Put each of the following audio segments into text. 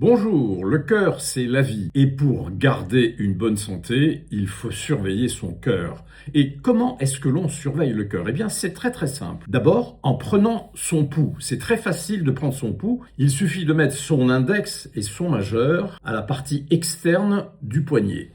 Bonjour, le cœur, c'est la vie. Et pour garder une bonne santé, il faut surveiller son cœur. Et comment est-ce que l'on surveille le cœur? Eh bien, c'est très simple. D'abord, en prenant son pouls. C'est très facile de prendre son pouls. Il suffit de mettre son index et son majeur à la partie externe du poignet.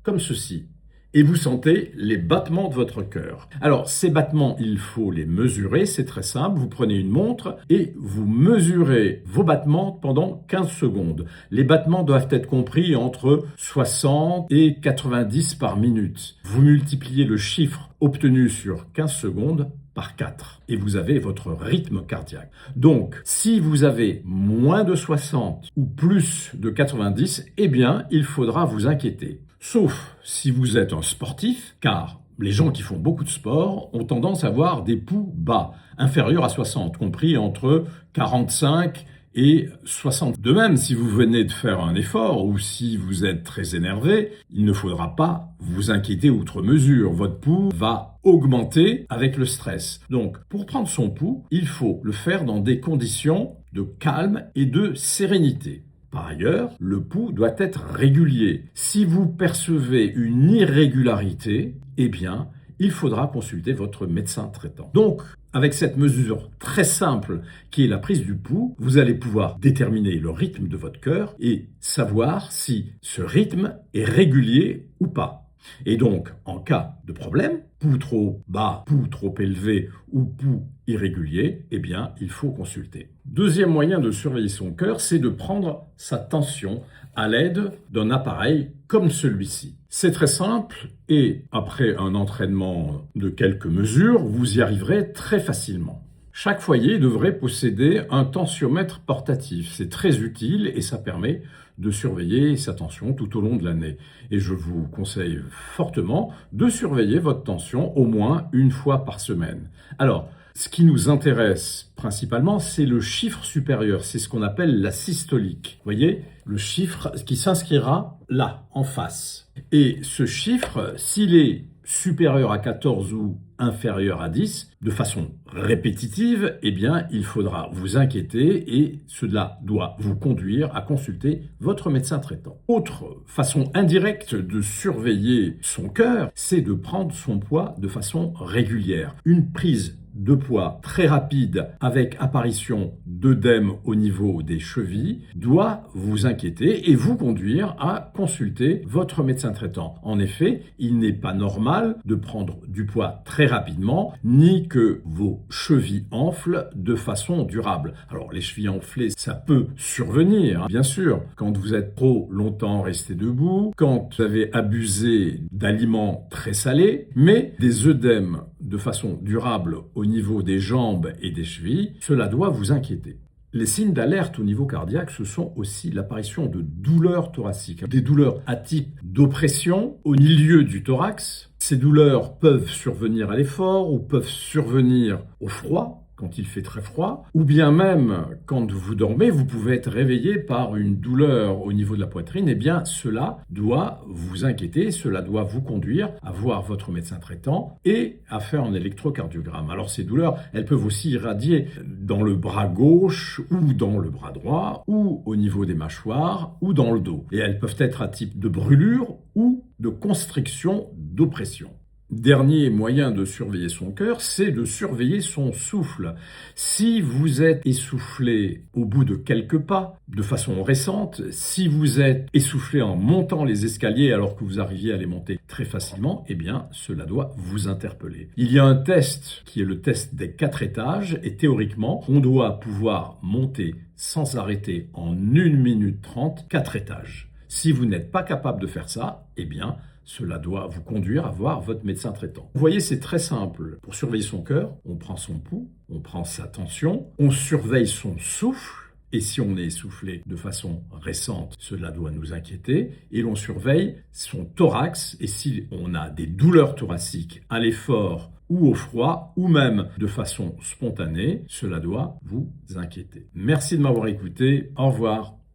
Comme ceci. Et vous sentez les battements de votre cœur. Alors, ces battements, il faut les mesurer, c'est très simple. Vous prenez une montre et vous mesurez vos battements pendant 15 secondes. Les battements doivent être compris entre 60 et 90 par minute. Vous multipliez le chiffre obtenu sur 15 secondes par 4 et vous avez votre rythme cardiaque. Donc, si vous avez moins de 60 ou plus de 90, eh bien, il faudra vous inquiéter. Sauf si vous êtes un sportif, car les gens qui font beaucoup de sport ont tendance à avoir des pouls bas, inférieurs à 60, compris entre 45 et 60. De même, si vous venez de faire un effort ou si vous êtes très énervé, il ne faudra pas vous inquiéter outre mesure. Votre pouls va augmenter avec le stress. Donc, pour prendre son pouls, il faut le faire dans des conditions de calme et de sérénité. Par ailleurs, le pouls doit être régulier. Si vous percevez une irrégularité, eh bien, il faudra consulter votre médecin traitant. Donc, avec cette mesure très simple qui est la prise du pouls, vous allez pouvoir déterminer le rythme de votre cœur et savoir si ce rythme est régulier ou pas. Et donc, en cas de problème, pouls trop bas, pouls trop élevé ou pouls irrégulier, eh bien, il faut consulter. Deuxième moyen de surveiller son cœur, c'est de prendre sa tension à l'aide d'un appareil comme celui-ci. C'est très simple et après un entraînement de quelques mesures, vous y arriverez très facilement. Chaque foyer devrait posséder un tensiomètre portatif. C'est très utile et ça permet de surveiller sa tension tout au long de l'année. Et je vous conseille fortement de surveiller votre tension au moins une fois par semaine. Alors, ce qui nous intéresse principalement, c'est le chiffre supérieur. C'est ce qu'on appelle la systolique. Vous voyez, le chiffre qui s'inscrira là, en face. Et ce chiffre, s'il est supérieur à 14 ou inférieur à 10, de façon répétitive, eh bien, il faudra vous inquiéter et cela doit vous conduire à consulter votre médecin traitant. Autre façon indirecte de surveiller son cœur, c'est de prendre son poids de façon régulière. Une prise de poids très rapide avec apparition d'œdème au niveau des chevilles doit vous inquiéter et vous conduire à consulter votre médecin traitant. En effet, il n'est pas normal de prendre du poids très rapidement ni que vos chevilles enflent de façon durable. Alors les chevilles enflées, ça peut survenir, bien sûr, quand vous êtes trop longtemps resté debout, quand vous avez abusé d'aliments très salés, mais des œdèmes de façon durable au niveau des jambes et des chevilles, cela doit vous inquiéter. Les signes d'alerte au niveau cardiaque, ce sont aussi l'apparition de douleurs thoraciques, des douleurs à type d'oppression au milieu du thorax. Ces douleurs peuvent survenir à l'effort ou peuvent survenir au froid, quand il fait très froid, ou bien même quand vous dormez, vous pouvez être réveillé par une douleur au niveau de la poitrine. Eh bien, cela doit vous inquiéter, cela doit vous conduire à voir votre médecin traitant et à faire un électrocardiogramme. Alors, ces douleurs, elles peuvent aussi irradier dans le bras gauche ou dans le bras droit ou au niveau des mâchoires ou dans le dos. Et elles peuvent être à type de brûlure ou de constriction d'oppression. Dernier moyen de surveiller son cœur, c'est de surveiller son souffle. Si vous êtes essoufflé au bout de quelques pas, de façon récente, si vous êtes essoufflé en montant les escaliers alors que vous arriviez à les monter très facilement, eh bien, cela doit vous interpeller. Il y a un test qui est le test des 4 étages et théoriquement, on doit pouvoir monter sans arrêter en 1 minute 30, 4 étages. Si vous n'êtes pas capable de faire ça, eh bien, cela doit vous conduire à voir votre médecin traitant. Vous voyez, c'est très simple. Pour surveiller son cœur, on prend son pouls, on prend sa tension, on surveille son souffle, et si on est essoufflé de façon récente, cela doit nous inquiéter, et l'on surveille son thorax, et si on a des douleurs thoraciques à l'effort ou au froid, ou même de façon spontanée, cela doit vous inquiéter. Merci de m'avoir écouté. Au revoir.